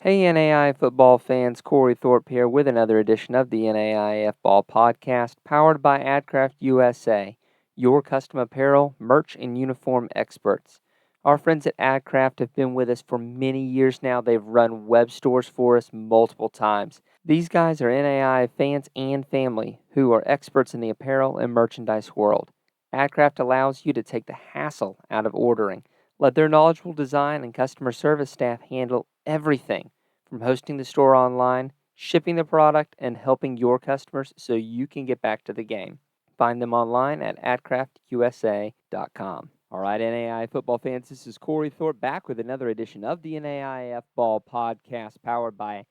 Hey NAI football fans, Corey Thorpe here with another edition of the NAIF Ball Podcast, powered by AdCraft USA, your custom apparel, merch, and uniform experts. Our friends at AdCraft have been with us for many years now. They've run web stores for us multiple times. These guys are NAI fans and family who are experts in the apparel and merchandise world. AdCraft allows you to take the hassle out of ordering. Let their knowledgeable design and customer service staff handle everything from hosting the store online, shipping the product, and helping your customers so you can get back to the game. Find them online at adcraftusa.com. All right, NAI football fans, this is Corey Thorpe back with another edition of the NAIF Ball Podcast powered by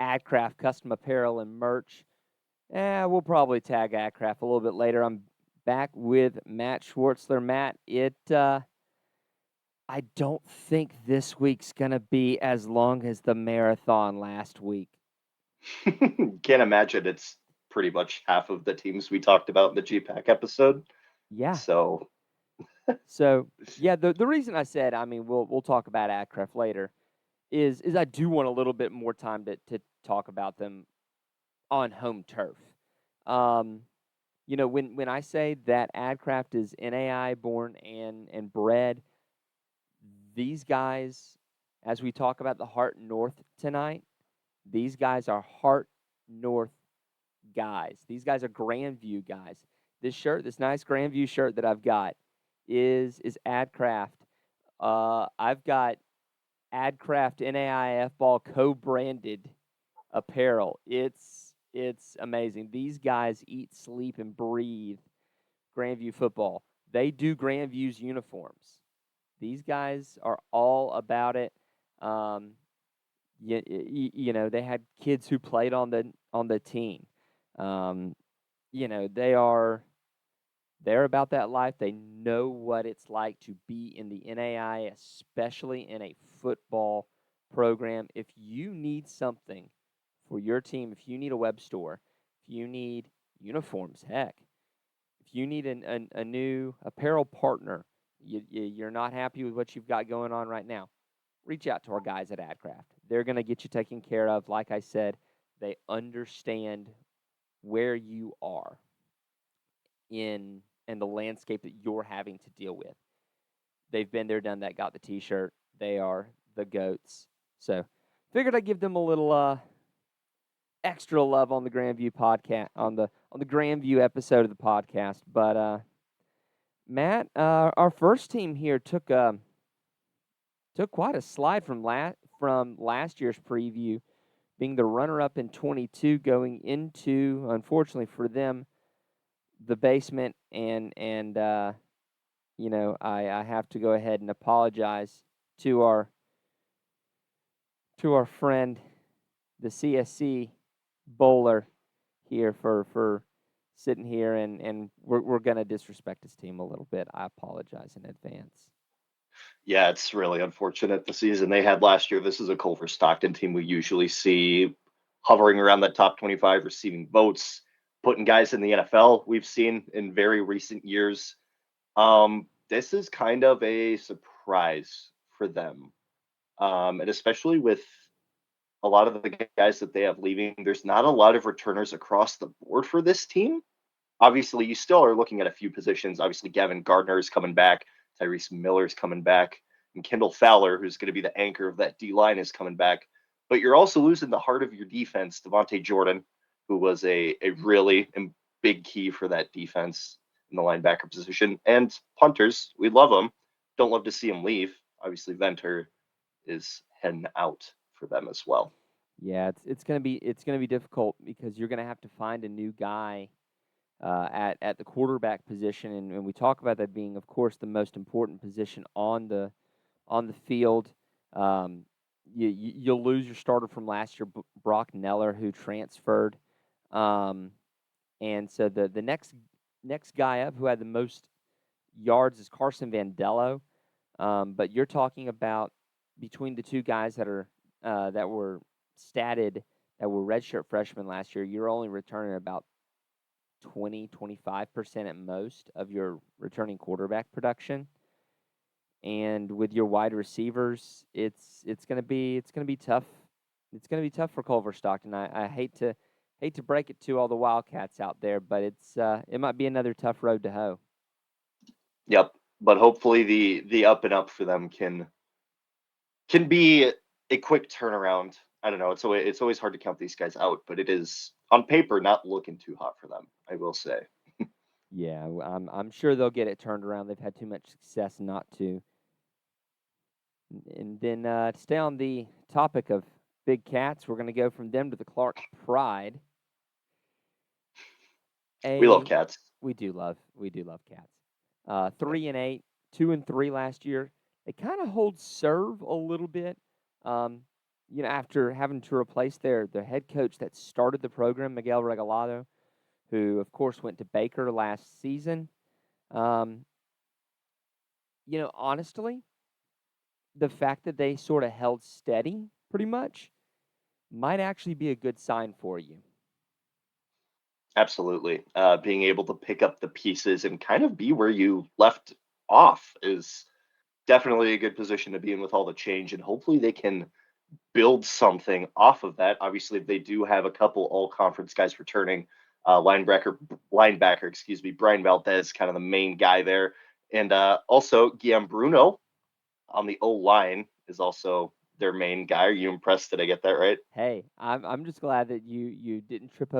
AdCraft Custom Apparel and Merch. We'll probably tag AdCraft a little bit later. I'm back with Matt Schwartzler. Matt, I don't think this week's going to be as long as the marathon last week. Can't imagine it's pretty much half of the teams we talked about in the GPAC episode. Yeah. So, So, yeah, the reason I said, I mean, we'll talk about AdCraft later, is I do want a little bit more time to talk about them on home turf. Um, when I say that AdCraft is NAI born and bred, these guys, as we talk about the Heart North tonight, these guys are Heart North guys. These guys are Grandview guys. This shirt, this nice Grandview shirt that I've got, is AdCraft. I've got AdCraft NAIF Ball co-branded apparel. It's amazing. These guys eat, sleep, and breathe Grandview football. They do Grandview's uniforms. These guys are all about it. Um, they had kids who played on the team. Um, they're about that life. They know what it's like to be in the NAI, especially in a football program. If you need something for your team, if you need a web store, if you need uniforms, heck, if you need a new apparel partner, you're not happy with what you've got going on right now, reach out to our guys at AdCraft. They're going to get you taken care of. Like I said, they understand where you are in and the landscape that you're having to deal with. They've been there, done that, got the T-shirt. They are the goats. So, figured I'd give them a little extra love on the Grandview podcast on the Grandview episode of the podcast. But Matt, our first team here took quite a slide from last year's preview, being the runner-up in 22, going into, unfortunately for them, the basement, I have to go ahead and apologize to our friend, the CSC bowler here for sitting here, and we're gonna disrespect his team a little bit. I apologize in advance. yeah, it's really unfortunate the season they had last year. This is a Culver Stockton team we usually see hovering around that top 25 receiving votes, putting guys in the NFL we've seen in very recent years. This is kind of a surprise for them. And especially with a lot of the guys that they have leaving, there's not a lot of returners across the board for this team. Obviously, you still are looking at a few positions. Obviously, Gavin Gardner is coming back, Tyrese Miller is coming back, and Kendall Fowler, who's going to be the anchor of that D line, is coming back. But you're also losing the heart of your defense, Devontae Jordan, who was a really big key for that defense in the linebacker position. And punters, we love them. Don't love to see them leave. Obviously, Venter is heading out for them as well. Yeah, it's gonna be difficult because you're gonna have to find a new guy at the quarterback position, and we talk about that being, of course, the most important position on the field. Um, you'll lose your starter from last year, Brock Neller, who transferred, um, and so the next guy up who had the most yards is Carson Vandello. But you're talking about between the two guys that were statted that were redshirt freshmen last year, you're only returning about 20-25% at most of your returning quarterback production. And with your wide receivers, it's gonna be tough It's going to be tough for Culver Stockton. I hate to break it to all the Wildcats out there, but it might be another tough road to hoe. Yep. But hopefully the up and up for them can be a quick turnaround. I don't know. It's always hard to count these guys out, but it is on paper not looking too hot for them, I will say. Yeah, I'm sure they'll get it turned around. They've had too much success not to. And then to stay on the topic of big cats, we're going to go from them to the Clark Pride. We love A cats. we do love cats. 3-8, 2-3 last year. They kind of hold serve a little bit. Um, after having to replace their head coach that started the program, Miguel Regalado, who of course went to Baker last season. Um, honestly, the fact that they sort of held steady pretty much might actually be a good sign for you. Absolutely. Being able to pick up the pieces and kind of be where you left off is definitely a good position to be in with all the change. And hopefully they can build something off of that. Obviously, they do have a couple all conference guys returning. Linebacker, excuse me, Brian Valdez, kind of the main guy there. And also Guillaume Bruno on the O line is also their main guy. Are you impressed? Did I get that right? Hey, I'm just glad that you didn't trip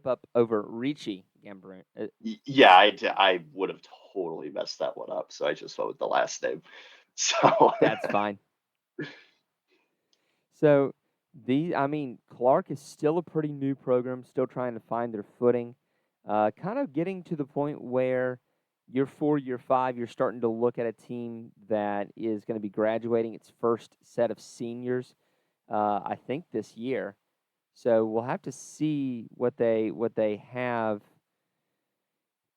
up over Ricci Gambrin. Yeah, I would have totally messed that one up. So I just went with the last name. So That's fine. So I mean, Clark is still a pretty new program, still trying to find their footing. Kind of getting to the point where year 4, year 5, you're starting to look at a team that is going to be graduating its first set of seniors. I think this year. So we'll have to see what they have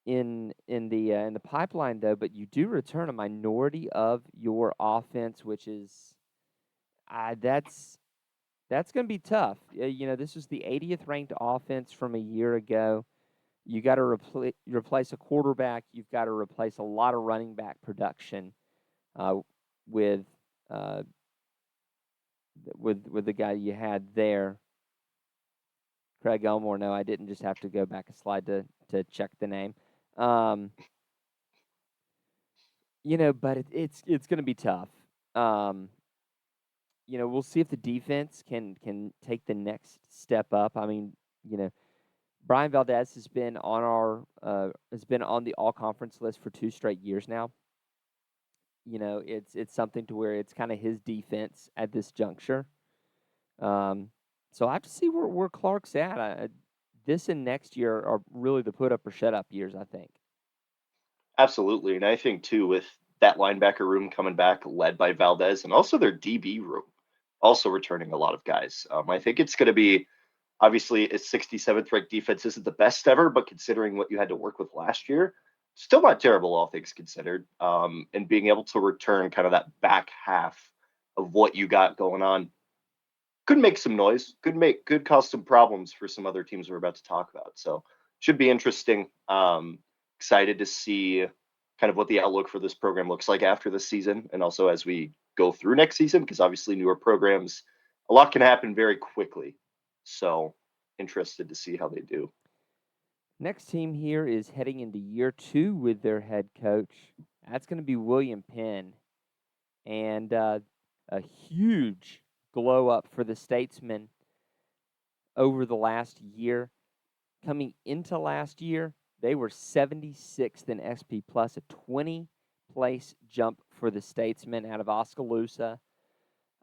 in the pipeline though. But you do return a minority of your offense, which is that's going to be tough. This was the 80th ranked offense from a year ago. You got to replace a quarterback. You've got to replace a lot of running back production uh, with uh, with the guy you had there, Craig Elmore. No, I didn't just have to go back a slide to check the name. Um, but it's going to be tough. Um, we'll see if the defense can take the next step up. I mean, Brian Valdez has been on the all conference list for 2 straight years now. It's something to where it's kind of his defense at this juncture. Um, so I have to see where Clark's at. This and next year are really the put up or shut up years, I think. absolutely. And I think too, with that linebacker room coming back, led by Valdez, and also their DB room, also returning a lot of guys. I think it's going to be obviously a 67th ranked defense isn't the best ever, but considering what you had to work with last year, still not terrible, all things considered. And being able to return kind of that back half of what you got going on could make some noise, could cause some problems for some other teams we're about to talk about. So should be interesting. Excited to see kind of what the outlook for this program looks like after this season, and also as we go through next season, because obviously newer programs, a lot can happen very quickly. So interested to see how they do. Next team here is heading into year 2 with their head coach. That's going to be William Penn, and a huge glow up for the Statesmen over the last year. Coming into last year, they were 76th in SP Plus, a 20 place jump for the Statesmen out of Oskaloosa.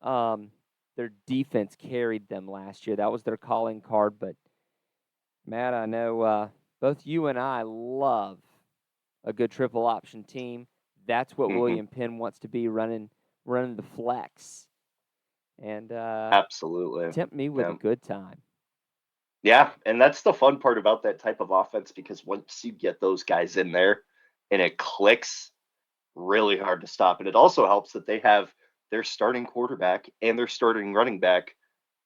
Um, their defense carried them last year. That was their calling card. But, Matt, I know both you and I love a good triple option team. That's what Hmm. William Penn wants to be running the flex. And Absolutely. tempt me with a Yeah. good time. Yeah, and that's the fun part about that type of offense because once you get those guys in there and it clicks, really hard to stop. And it also helps that they have their starting quarterback and their starting running back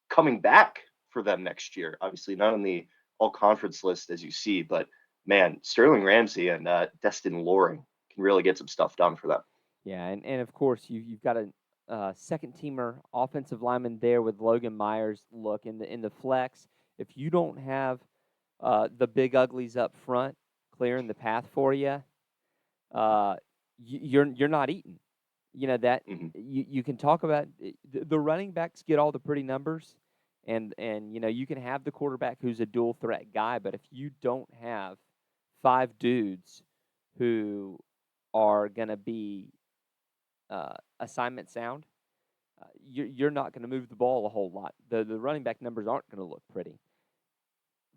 coming back for them next year. Obviously, not on the all conference list as you see, but man, Sterling Ramsey and Destin Loring can really get some stuff done for them. Yeah, and of course you've got second teamer offensive lineman there with Logan Myers. Look in the flex. If you don't have the big uglies up front clearing the path for you, you're not eating. You know that Mm-hmm. you can talk about the running backs get all the pretty numbers, and you can have the quarterback who's a dual threat guy, but if you don't have five dudes who are going to be assignment sound, you're not going to move the ball a whole lot. The running back numbers aren't going to look pretty.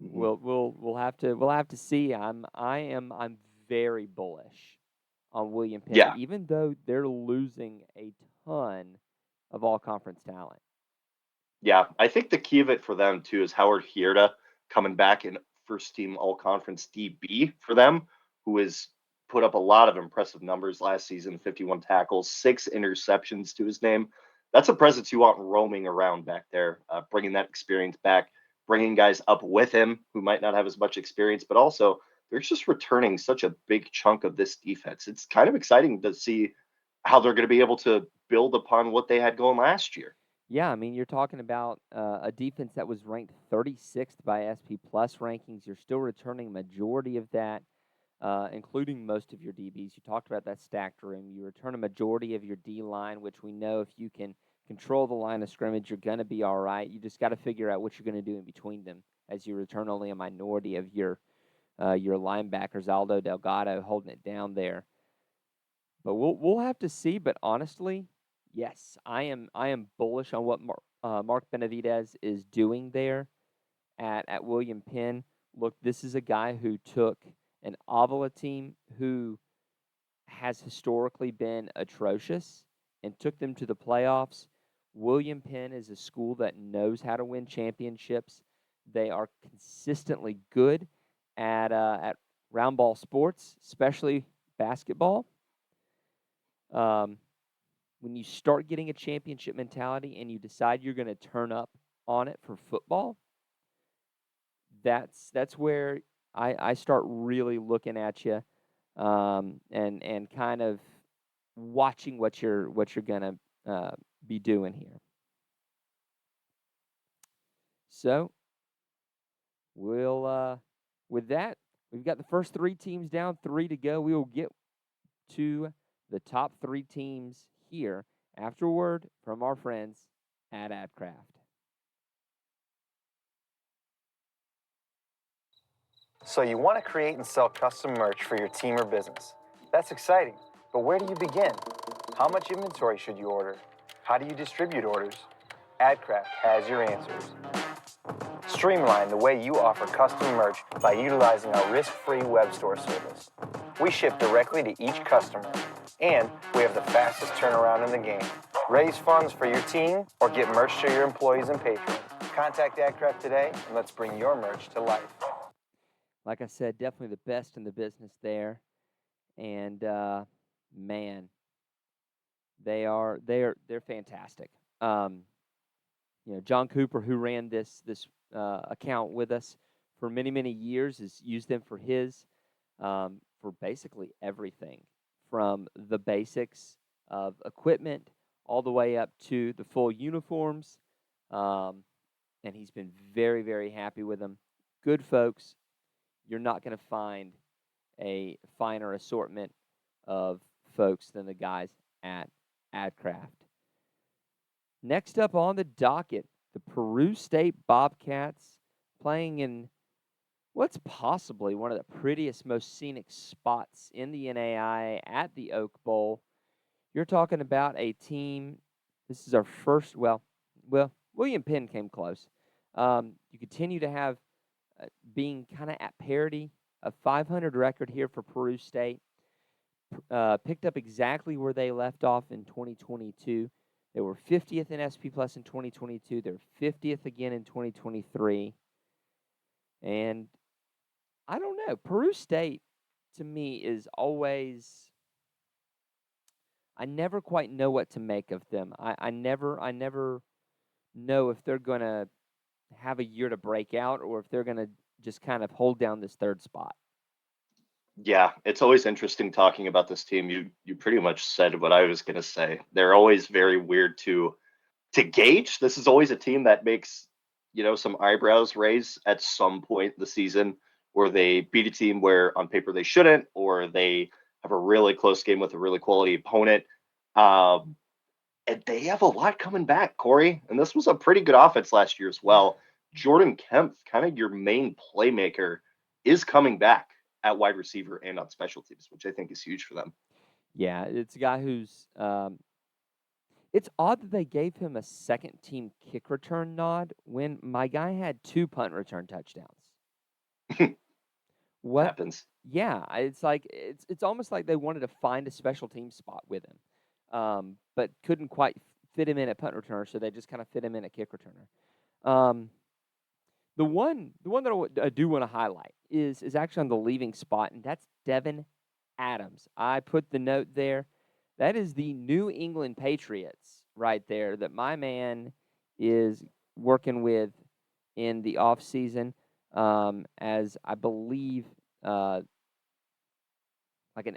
Mm-hmm. We'll have to see. I'm very bullish on William Penn, Yeah, even though they're losing a ton of all conference talent. yeah. I think the key of it for them too is Howard Hierta coming back in first team all conference DB for them, who has put up a lot of impressive numbers last season: 51 tackles, 6 interceptions to his name. That's a presence you want roaming around back there, bringing that experience back, bringing guys up with him who might not have as much experience, but also they're just returning such a big chunk of this defense. It's kind of exciting to see how they're going to be able to build upon what they had going last year. Yeah, I mean, you're talking about a defense that was ranked 36th by SP Plus rankings. You're still returning majority of that, including most of your DBs. You talked about that stacked room. You return a majority of your D line, which we know if you can control the line of scrimmage, you're going to be all right. You just got to figure out what you're going to do in between them as you return only a minority of your linebackers. Aldo Delgado holding it down there. But we'll have to see. But honestly, yes, I am bullish on what Mark Benavidez is doing there at William Penn. Look, this is a guy who took an Avila team who has historically been atrocious and took them to the playoffs. William Penn is a school that knows how to win championships. They are consistently good at round ball sports, especially basketball. Um, when you start getting a championship mentality and you decide you're going to turn up on it for football, that's where I start really looking at you, and kind of watching what you're gonna be doing here. So we'll with that, we've got the first three teams down, three to go. We will get to the top three teams here afterward from our friends at AdCraft. So you want to create and sell custom merch for your team or business. That's exciting, but where do you begin? How much inventory should you order? How do you distribute orders? AdCraft has your answers. Streamline the way you offer custom merch by utilizing our risk-free web store service. We ship directly to each customer, and we have the fastest turnaround in the game. Raise funds for your team or get merch to your employees and patrons. Contact AdCraft today, and let's bring your merch to life. Like I said, definitely the best in the business there, and man, they're fantastic. Um, John Cooper, who ran this account with us for many years, has used them for his for basically everything, from the basics of equipment all the way up to the full uniforms, um, and he's been very happy with them. Good folks. You're not going to find a finer assortment of folks than the guys at AdCraft. Next up on the docket, the Peru State Bobcats playing in what's possibly one of the prettiest, most scenic spots in the NAIA at the Oak Bowl. You're talking about a team. This is our first. Well, William Penn came close. You continue to have being kind of at parity, a 500 record here for Peru State. Picked up exactly where they left off in 2022. They were 50th in SP Plus in 2022. They're 50th again in 2023. And I don't know. Peru State, to me, is always. I never quite know what to make of them. I never know if they're going to have a year to break out or if they're going to just kind of hold down this third spot. Yeah, it's always interesting talking about this team. You pretty much said what I was going to say. They're always very weird to gauge. This is always a team that makes, some eyebrows raise at some point in the season where they beat a team where on paper they shouldn't, or they have a really close game with a really quality opponent. Um, and they have a lot coming back, Corey. And this was a pretty good offense last year as Yeah. well. Jordan Kemp, kind of your main playmaker, is coming back at wide receiver and on special teams, which I think is huge for them. Yeah, it's a guy who's it's odd that they gave him a second team kick return nod when my guy had 2 punt return touchdowns. What? Happens. Yeah, it's like it's almost like they wanted to find a special team spot with him, but couldn't quite fit him in at punt returner, so they just kind of fit him in at kick returner. The one that I do want to highlight is actually on the leaving spot, and that's Devin Adams. I put the note there. That is the New England Patriots right there that my man is working with in the off season, as I believe like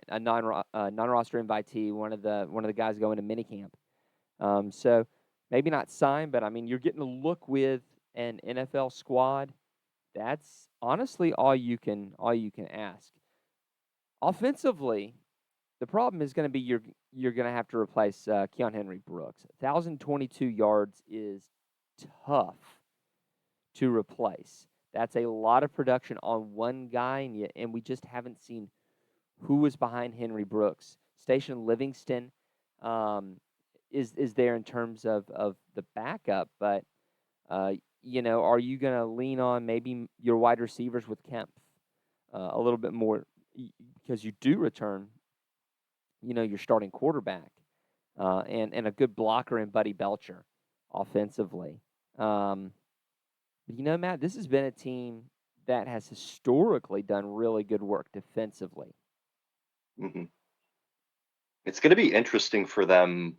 a non-roster invitee, one of the guys going to minicamp. So maybe not signed, but I mean you're getting a look with an NFL squad. That's honestly all you can ask. Offensively, the problem is going to be you're going to have to replace Keon Henry Brooks. 1,022 yards is tough to replace. That's a lot of production on one guy, and we just haven't seen who was behind Henry Brooks. Station Livingston um, is there in terms of the backup, but uh, are you going to lean on maybe your wide receivers with Kemp a little bit more because you do return, your starting quarterback and a good blocker in Buddy Belcher offensively. But Matt, this has been a team that has historically done really good work defensively. Hmm. It's going to be interesting for them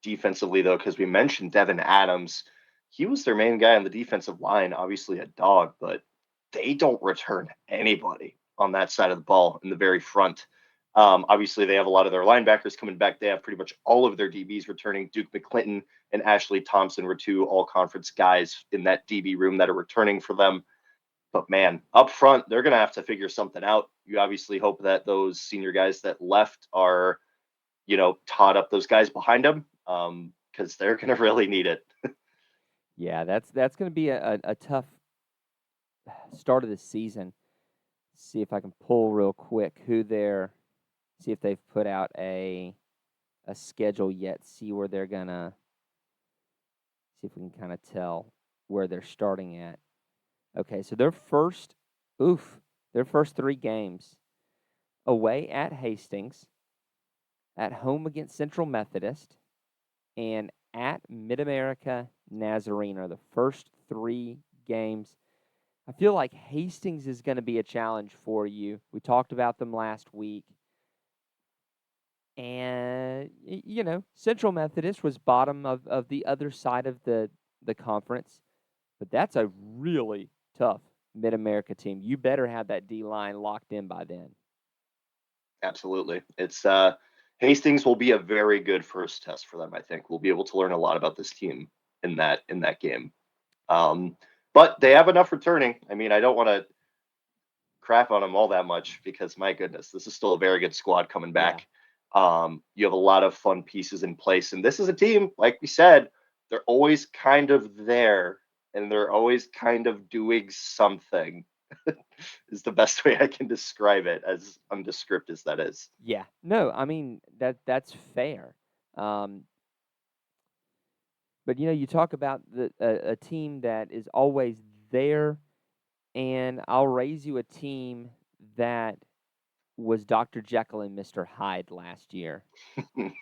defensively, though, because we mentioned Devin Adams. He was their main guy on the defensive line, obviously a dog, but they don't return anybody on that side of the ball in the very front. Obviously, they have a lot of their linebackers coming back. They have pretty much all of their DBs returning. Duke McClinton and Ashley Thompson were 2 all conference guys in that DB room that are returning for them. But man, up front, they're going to have to figure something out. You obviously hope that those senior guys that left are taught up those guys behind him because they're going to really need it. Yeah, that's going to be a tough start of the season. See if I can pull real quick see if they've put out a schedule yet. See where they're gonna see if we can kind of tell where they're starting at. Okay, so their first 3 games away at Hastings, at home against Central Methodist, and at Mid America Nazarene are the first 3 games. I feel like Hastings is going to be a challenge for you. We talked about them last week. And, Central Methodist was bottom of the other side of the conference. But that's a really tough Mid America team. You better have that D line locked in by then. Absolutely. It's Hastings will be a very good first test for them. I think we'll be able to learn a lot about this team in that game. Um, but they have enough returning. I mean, I don't want to crap on them all that much because my goodness, this is still a very good squad coming Yeah. back. You have a lot of fun pieces in place, and this is a team, like we said, they're always kind of there, and they're always kind of doing something. Is the best way I can describe it, as undescript as that is. Yeah. No, I mean that's fair. Um, but you talk about a team that is always there, and I'll raise you a team that was Dr. Jekyll and Mr. Hyde last year. And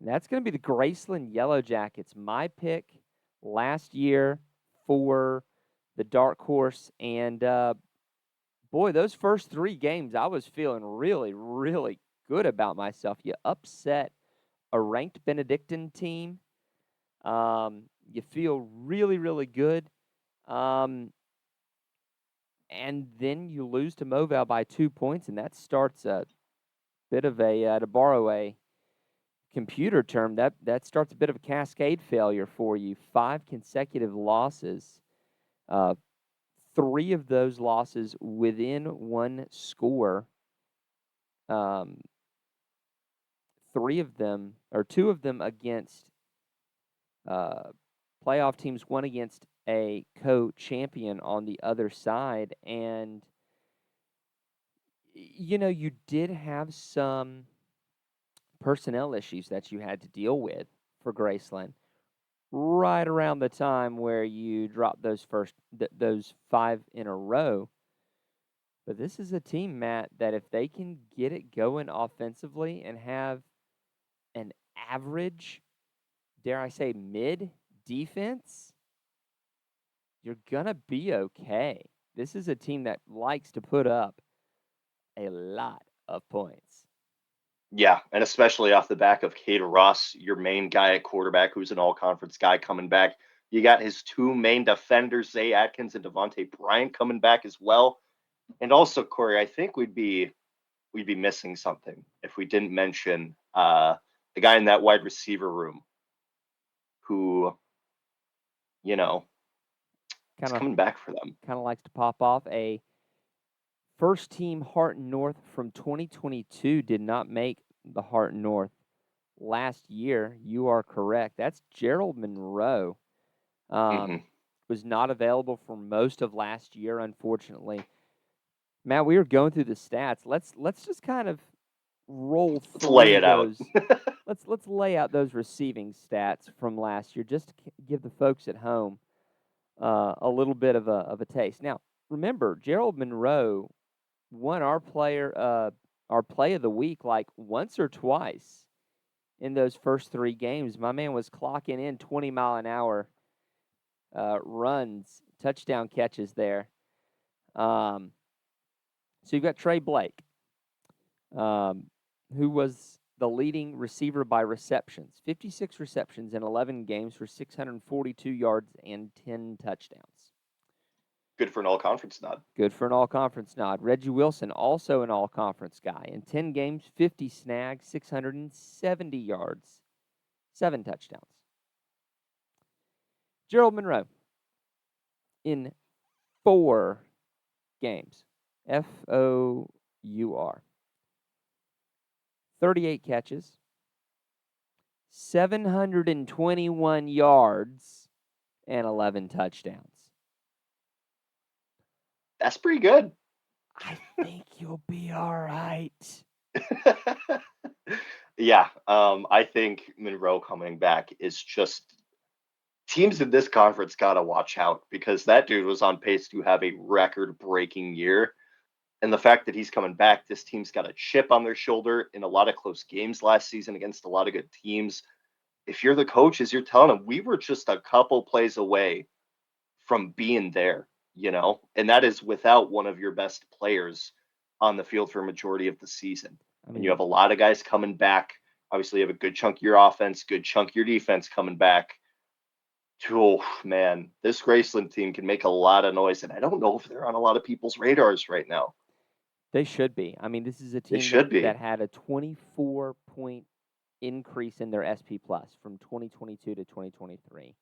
that's going to be the Graceland Yellow Jackets. My pick last year for the dark horse. And boy, those first 3 games, I was feeling really, really good about myself. You upset a ranked Benedictine team. You feel really, really good. Um, and then you lose to Moville by 2 points, and that starts a bit of a, to borrow a computer term, that starts a bit of a cascade failure for you. 5 consecutive losses, 3 of those losses within one score. 3 of them, or 2 of them against playoff teams, one against a co-champion on the other side. And, you did have some personnel issues that you had to deal with for Graceland right around the time where you dropped those 5 in a row. But this is a team, Matt, that if they can get it going offensively and have an average, dare I say, mid defense, you're going to be okay. This is a team that likes to put up a lot of points. Yeah, and especially off the back of Cater Ross, your main guy at quarterback, who's an all-conference guy coming back. You got his 2 main defenders, Zay Atkins and Devontae Bryant, coming back as well. And also, Corey, I think we'd be missing something if we didn't mention the guy in that wide receiver room who, is coming back for them. Kind of likes to pop off. A first team Heart North from 2022 did not make the Heart North last year. You are correct. That's Gerald Monroe. Was not available for most of last year, unfortunately. Matt, we were going through the stats. Let's just kind of roll through. Let's lay it those. out. let's lay out those receiving stats from last year, just to give the folks at home a little bit of a taste. Now, remember, Gerald Monroe won our play of the week like once or twice in those first 3 games. My man was clocking in 20-mile-an-hour runs, touchdown catches there. So you've got Trey Blake, who was the leading receiver by receptions. 56 receptions in 11 games for 642 yards and 10 touchdowns. Good for an all-conference nod. Good for an all-conference nod. Reggie Wilson, also an all-conference guy. In 10 games, 50 snags, 670 yards, 7 touchdowns. Gerald Monroe, in 4 games, F-O-U-R, 38 catches, 721 yards, and 11 touchdowns. That's pretty good. I think you'll be all right. Yeah, I think Monroe coming back is just teams in this conference got to watch out because that dude was on pace to have a record-breaking year. And the fact that he's coming back, this team's got a chip on their shoulder in a lot of close games last season against a lot of good teams. If you're the coaches, you're telling them we were just a couple plays away from being there, and that is without one of your best players on the field for a majority of the season. And you have a lot of guys coming back. Obviously, you have a good chunk of your offense, good chunk of your defense coming back. Oh, man, this Graceland team can make a lot of noise, and I don't know if they're on a lot of people's radars right now. They should be. I mean, this is a team that had a 24-point increase in their SP Plus from 2022 to 2023.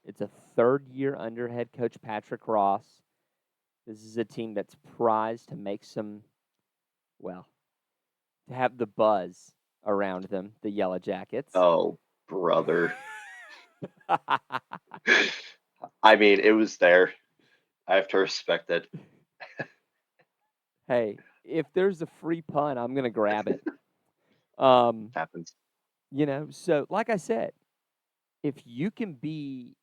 It's a 3rd year under head coach Patrick Ross. This is a team that's prized to make some, to have the buzz around them, the Yellow Jackets. Oh, brother. I mean, it was there. I have to respect it. Hey, if there's a free punt, I'm going to grab it. Happens. So like I said, if you can be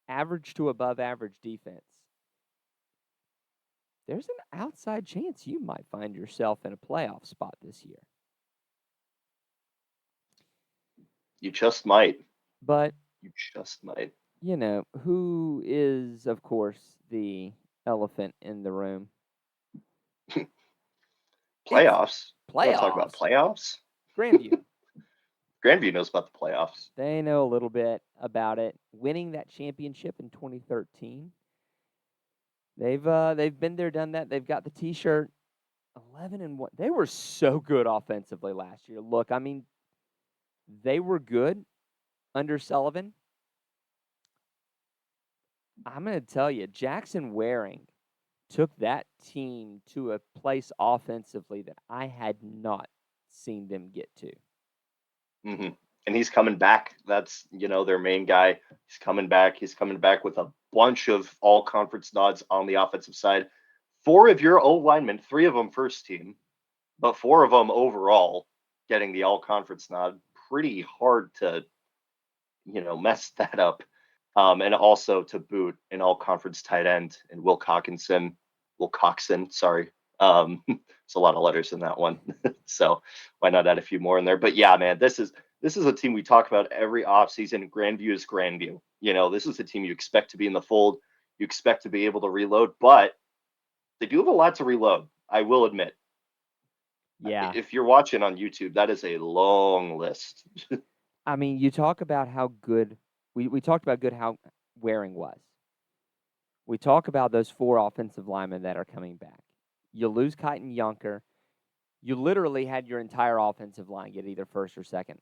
average to above average defense, there's an outside chance you might find yourself in a playoff spot this year. You just might. But you just might. Who is, of course, the elephant in the room? Playoffs. Playoffs. Want to talk about playoffs? Grandview. Grandview knows about the playoffs. They know a little bit about it. Winning that championship in 2013. They've been there, done that. They've got the T-shirt. 11-1. They were so good offensively last year. Look, I mean, they were good under Sullivan. I'm going to tell you, Jackson Waring took that team to a place offensively that I had not seen them get to. Mm-hmm. And he's coming back. That's, their main guy. He's coming back. He's coming back with a bunch of all conference nods on the offensive side. 4 of your O linemen, 3 of them first team, but 4 of them overall getting the all conference nod. Pretty hard to, mess that up. And also to boot an all conference tight end and Will Coxon, sorry. It's a lot of letters in that one. So why not add a few more in there? But yeah, man, this is a team we talk about every offseason. Grandview is Grandview. This is a team you expect to be in the fold. You expect to be able to reload, but they do have a lot to reload, I will admit. Yeah. If you're watching on YouTube, that is a long list. I mean, you talk about how good we talked about how Waring was. We talk about those 4 offensive linemen that are coming back. You lose Kyton Yunker. You literally had your entire offensive line get either first or second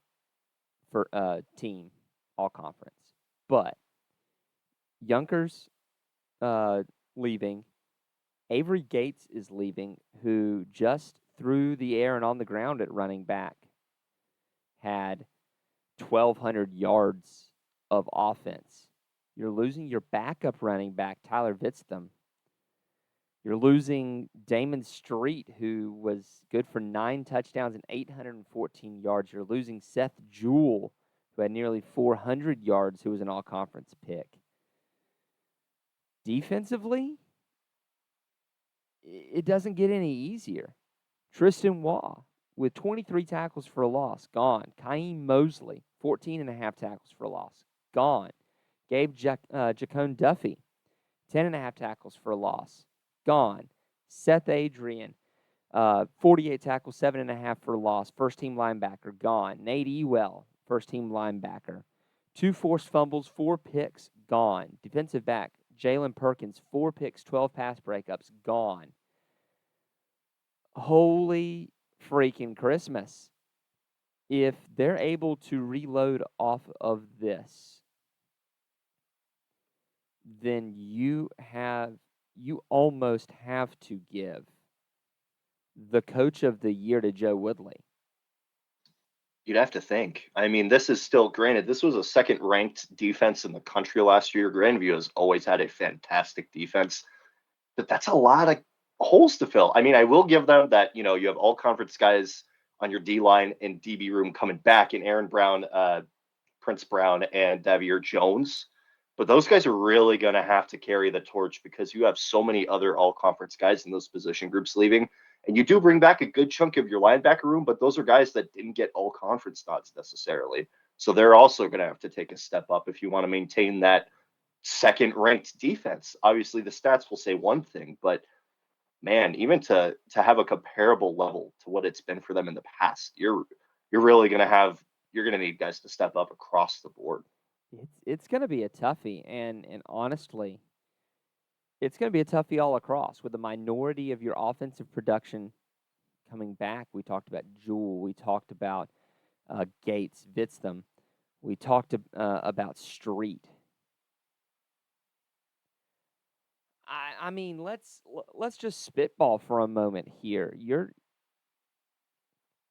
for team all conference. But Yunker's leaving. Avery Gates is leaving, who just through the air and on the ground at running back had 1,200 yards of offense. You're losing your backup running back, Tyler Vitztham. You're losing Damon Street, who was good for 9 touchdowns and 814 yards. You're losing Seth Jewell, who had nearly 400 yards, who was an all-conference pick. Defensively, it doesn't get any easier. Tristan Waugh with 23 tackles for a loss, gone. Kaim Mosley, 14.5 tackles for a loss, gone. Gabe Jacone Duffy, 10.5 tackles for a loss, gone. Seth Adrian, 48 tackles, 7.5 for a loss, first-team linebacker, gone. Nate Ewell, first-team linebacker. 2 forced fumbles, 4 picks, gone. Defensive back, Jalen Perkins, 4 picks, 12 pass breakups, gone. Holy freaking Christmas. If they're able to reload off of this, then you almost have to give the coach of the year to Joe Woodley. You'd have to think. I mean, this is still, granted, this was a second ranked defense in the country last year. Grandview has always had a fantastic defense, but that's a lot of holes to fill. I mean, I will give them that, you have all conference guys on your D line and DB room coming back in Aaron Brown, Prince Brown, and Davier Jones. But those guys are really going to have to carry the torch because you have so many other all conference guys in those position groups leaving. And you do bring back a good chunk of your linebacker room, but those are guys that didn't get all conference nods necessarily. So they're also going to have to take a step up if you want to maintain that second ranked defense. Obviously, the stats will say one thing, but man, even to have a comparable level to what it's been for them in the past, you're really going to need guys to step up across the board. It's going to be a toughie, and honestly, it's going to be a toughie all across with the minority of your offensive production coming back. We talked about Jewell. We talked about Gates, Vitztham. We talked about Street. I mean, let's just spitball for a moment here.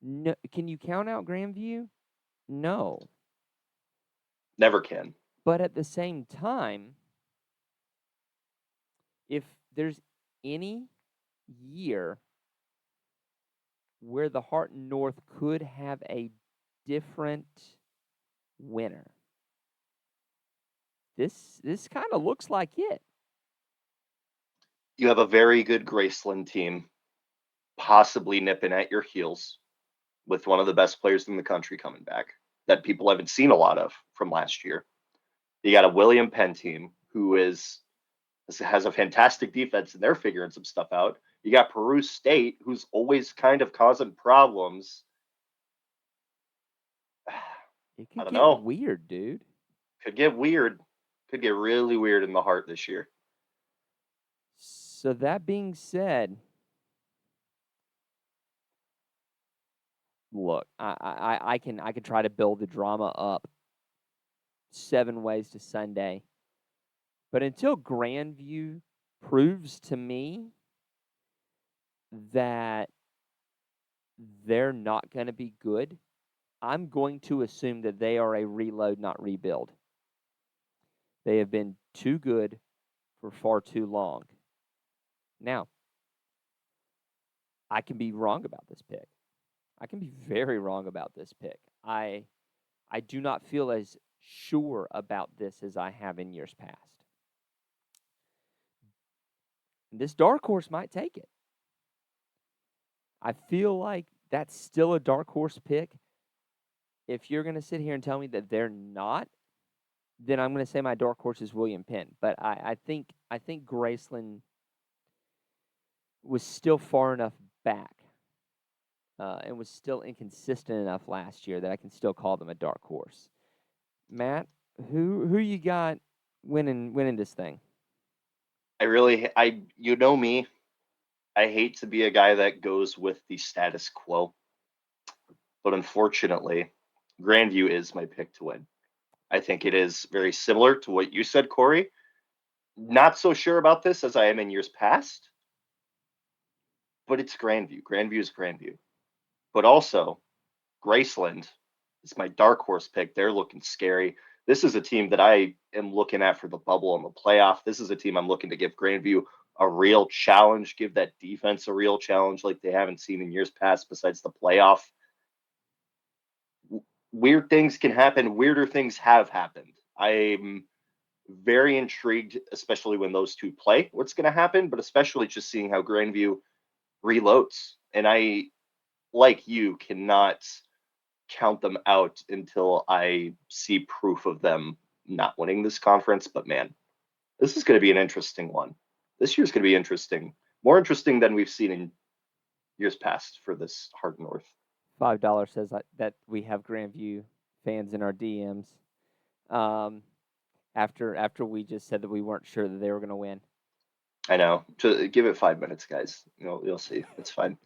Can you count out Grandview? No. Never can. But at the same time, if there's any year where the Heart North could have a different winner, this kind of looks like it. You have a very good Graceland team, possibly nipping at your heels with one of the best players in the country coming back that people haven't seen a lot of from last year. You got a William Penn team who has a fantastic defense and they're figuring some stuff out. You got Peru State, who's always kind of causing problems. It I could don't get know. weird, dude. Could get weird. Could get really weird in the Heart this year. So that being said, look, I can try to build the drama up 7 ways to Sunday, but until Grandview proves to me that they're not going to be good, I'm going to assume that they are a reload, not rebuild. They have been too good for far too long. Now, I can be wrong about this pick. I can be very wrong about this pick. I do not feel as sure about this as I have in years past. This dark horse might take it. I feel like that's still a dark horse pick. If you're going to sit here and tell me that they're not, then I'm going to say my dark horse is William Penn. But I think Graceland was still far enough back and was still inconsistent enough last year that I can still call them a dark horse. Matt, who you got winning this thing? You know me, I hate to be a guy that goes with the status quo, but unfortunately, Grandview is my pick to win. I think it is very similar to what you said, Corey. Not so sure about this as I am in years past, but it's Grandview. Grandview is Grandview. But also, Graceland is my dark horse pick. They're looking scary. This is a team that I am looking at for the bubble and the playoff. This is a team I'm looking to give Grandview a real challenge, give that defense a real challenge like they haven't seen in years past besides the playoff. Weird things can happen. Weirder things have happened. I'm very intrigued, especially when those two play, what's going to happen, but especially just seeing how Grandview reloads. And I, like you, cannot count them out until I see proof of them not winning this conference. But man, this is going to be an interesting one. This year's going to be interesting, more interesting than we've seen in years past for this Hard North. $5 says that we have Grandview fans in our DMs. After we just said that we weren't sure that they were going to win. I know. Give it 5 minutes, guys. You'll see. It's fine.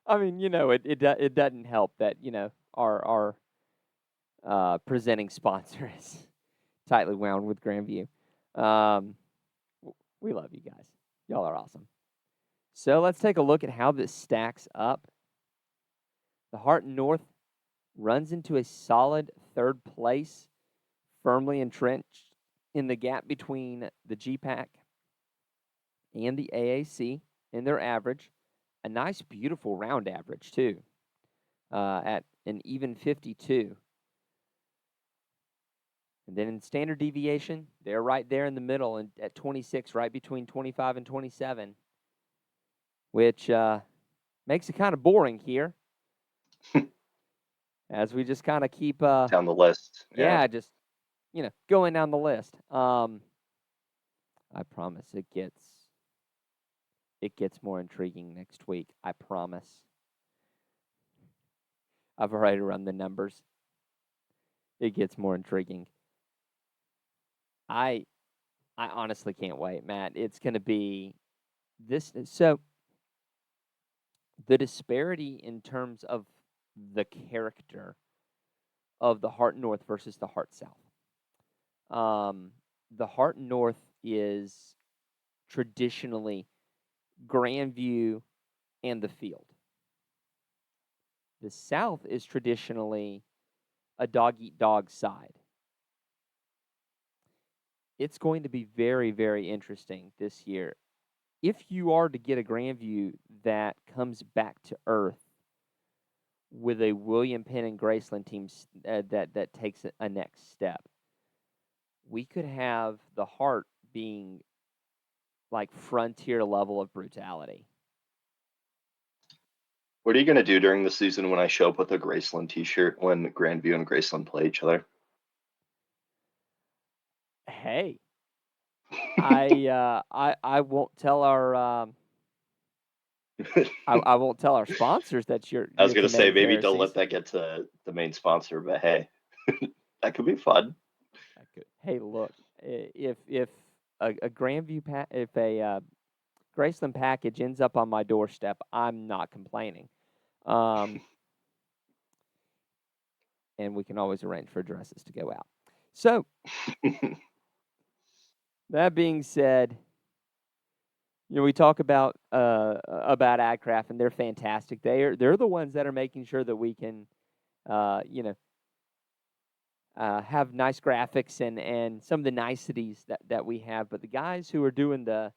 I mean, it doesn't help that our presenting sponsor is tightly wound with Grandview. We love you guys. Y'all are awesome. So let's take a look at how this stacks up. The Heart North runs into a solid third place, firmly entrenched in the gap between the GPAC and the AAC in their average. A nice, beautiful round average, too, at an even 52. And then in standard deviation, they're right there in the middle and at 26, right between 25 and 27, which makes it kind of boring here as we just kind of keep down the list. Yeah, just going down the list. I promise it gets more intriguing next week. I promise. I've already run the numbers. It gets more intriguing. I honestly can't wait, Matt. It's going to be this. So the disparity in terms of the character of the Heart North versus the Heart South. The Heart North is traditionally Grandview and the field. The South is traditionally a dog-eat-dog side. It's going to be very, very interesting this year. If you are to get a Grandview that comes back to earth with a William Penn and Graceland team that takes a next step, we could have the Heart being like frontier level of brutality. What are you going to do during the season when I show up with a Graceland t-shirt when Grandview and Graceland play each other? Hey, I won't tell our I won't tell our sponsors that you're. I was going to say maybe don't heresies. let that get to the main sponsor, but hey, that could be fun. Hey, look, if a Grandview if a Graceland package ends up on my doorstep, I'm not complaining. And we can always arrange for dresses to go out. So that being said, we talk about AdCraft, and they're fantastic. They're the ones that are making sure that we can, have nice graphics and some of the niceties that we have. But the guys who are doing the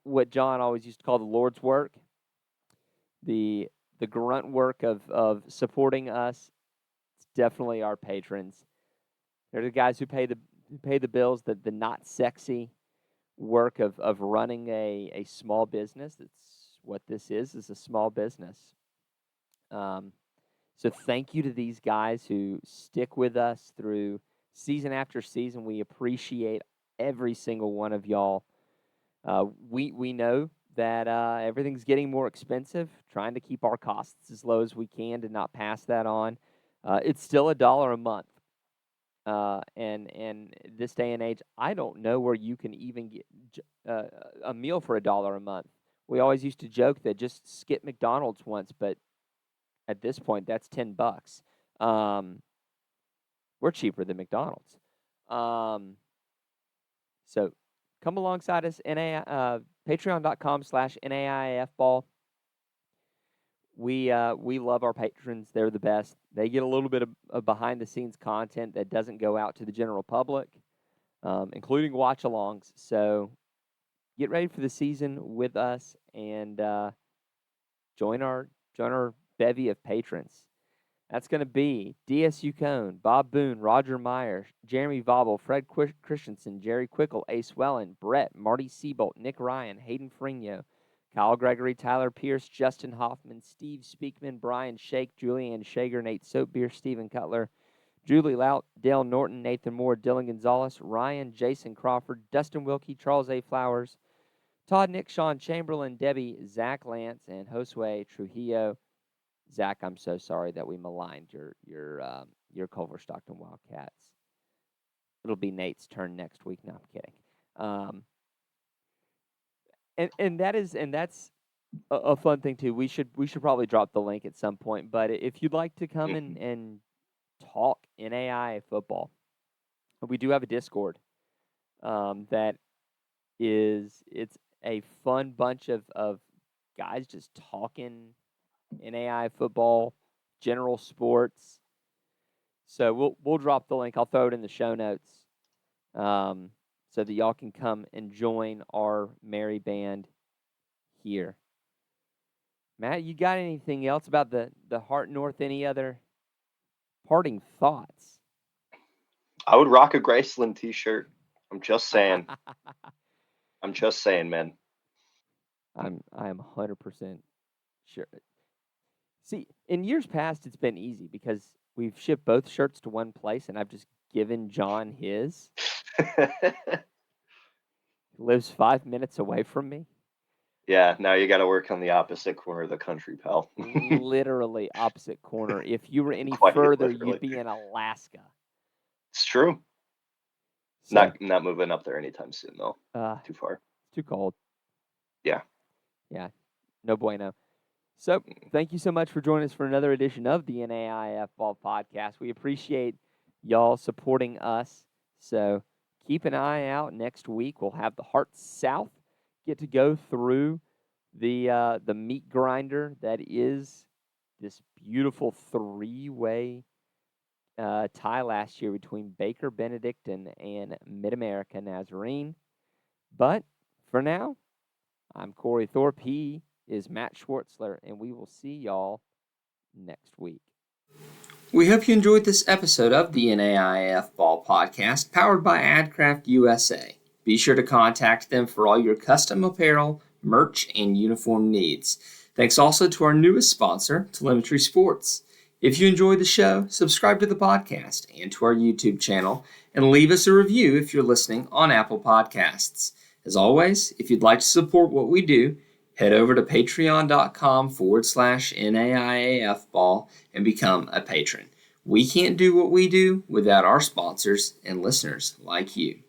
what John always used to call the Lord's work, the grunt work of supporting us, it's definitely our patrons. They're the guys who pay the bills, the not sexy work of running a small business. That's what this is a small business. So thank you to these guys who stick with us through season after season. We appreciate every single one of y'all. We know that everything's getting more expensive, trying to keep our costs as low as we can to not pass that on. It's still $1 a month. And this day and age, I don't know where you can even get a meal for $1 a month. We always used to joke that just skip McDonald's once, but at this point, that's $10. We're cheaper than McDonald's. So come alongside us, patreon.com/NAIAFball. We love our patrons. They're the best. They get a little bit of behind-the-scenes content that doesn't go out to the general public, including watch-alongs. So get ready for the season with us and join our bevy of patrons. That's going to be DSU Cone, Bob Boone, Roger Meyer, Jeremy Vobble, Fred Christensen, Jerry Quickle, Ace Wellen, Brett, Marty Seabolt, Nick Ryan, Hayden Frigno, Kyle Gregory, Tyler Pierce, Justin Hoffman, Steve Speakman, Brian Shake, Julianne Shager, Nate Soapbeer, Stephen Cutler, Julie Lout, Dale Norton, Nathan Moore, Dylan Gonzalez, Ryan, Jason Crawford, Dustin Wilkie, Charles A. Flowers, Todd, Nick, Sean Chamberlain, Debbie, Zach Lance, and Josue Trujillo. Zach, I'm so sorry that we maligned your Culver Stockton Wildcats. It'll be Nate's turn next week. No, I'm kidding. And that's a fun thing too. We should probably drop the link at some point. But if you'd like to come and talk NAIA football, we do have a Discord. That it's a fun bunch of guys just talking NAIA football, general sports. So we'll drop the link. I'll throw it in the show notes, so that y'all can come and join our merry band here. Matt, you got anything else about the Heart North? Any other parting thoughts? I would rock a Graceland t-shirt. I'm just saying. Man. I am 100% sure. See, in years past, it's been easy because we've shipped both shirts to one place, and I've just given John his. He lives 5 minutes away from me. Yeah, now you got to work on the opposite corner of the country, pal. Literally opposite corner. If you were any Quite further, literally. you'd be in Alaska. It's true. So, not moving up there anytime soon, though. Too far. It's too cold. Yeah. Yeah. No bueno. So, thank you so much for joining us for another edition of the NAIF Ball Podcast. We appreciate y'all supporting us. So, keep an eye out next week. We'll have the Heart South get to go through the meat grinder that is this beautiful three-way tie last year between Baker Benedictine and Mid-America Nazarene. But for now, I'm Corey Thorpe. He is Matt Schwartzler, and we will see y'all next week. We hope you enjoyed this episode of the NAIF Ball Podcast, powered by AdCraft USA. Be sure to contact them for all your custom apparel, merch, and uniform needs. Thanks also to our newest sponsor, Telemetry Sports. If you enjoyed the show, subscribe to the podcast and to our YouTube channel, and leave us a review if you're listening on Apple Podcasts. As always, if you'd like to support what we do, head over to patreon.com/NAIAFball and become a patron. We can't do what we do without our sponsors and listeners like you.